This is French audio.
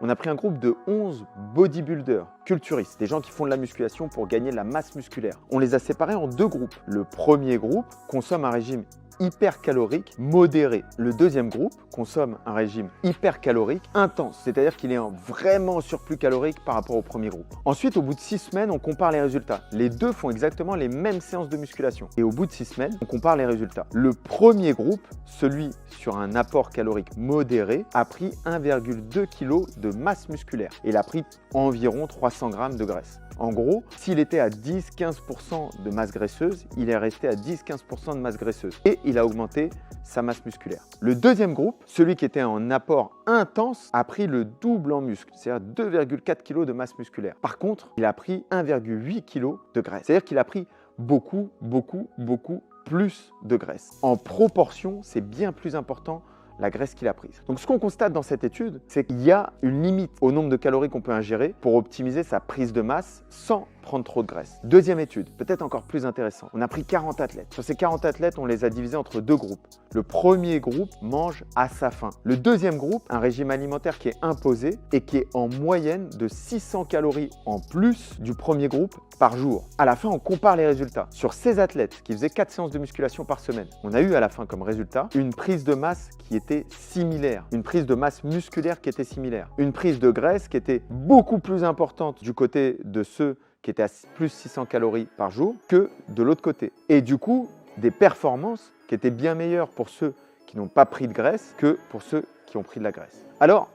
on a pris un groupe de 11 bodybuilders, culturistes, des gens qui font de la musculation pour gagner de la masse musculaire. On les a séparés en deux groupes. Le premier groupe consomme un régime hypercalorique modéré. Le deuxième groupe consomme un régime hypercalorique intense, c'est-à-dire qu'il est vraiment en surplus calorique par rapport au premier groupe. Ensuite, au bout de 6 semaines, on compare les résultats. Les deux font exactement les mêmes séances de musculation. Et au bout de 6 semaines, on compare les résultats. Le premier groupe, celui sur un apport calorique modéré, a pris 1,2 kg de masse musculaire. Il a pris environ 300 g de graisse. En gros, s'il était à 10-15% de masse graisseuse, il est resté à 10-15% de masse graisseuse et il a augmenté sa masse musculaire. Le deuxième groupe, celui qui était en apport intense, a pris le double en muscle, c'est-à-dire 2,4 kg de masse musculaire. Par contre, il a pris 1,8 kg de graisse, c'est-à-dire qu'il a pris beaucoup plus de graisse. En proportion, c'est bien plus important la graisse qu'il a prise. Donc ce qu'on constate dans cette étude, c'est qu'il y a une limite au nombre de calories qu'on peut ingérer pour optimiser sa prise de masse sans prendre trop de graisse. Deuxième étude, peut-être encore plus intéressante. On a pris 40 athlètes. Sur ces 40 athlètes, on les a divisés entre deux groupes. Le premier groupe mange à sa faim. Le deuxième groupe, un régime alimentaire qui est imposé et qui est en moyenne de 600 calories en plus du premier groupe par jour. À la fin, on compare les résultats. Sur ces athlètes qui faisaient 4 séances de musculation par semaine, on a eu à la fin comme résultat une prise de masse qui était similaire, une prise de masse musculaire qui était similaire, une prise de graisse qui était beaucoup plus importante du côté de ceux qui étaient à plus 600 calories par jour que de l'autre côté. Et du coup, des performances qui étaient bien meilleures pour ceux qui n'ont pas pris de graisse que pour ceux qui ont pris de la graisse. Alors,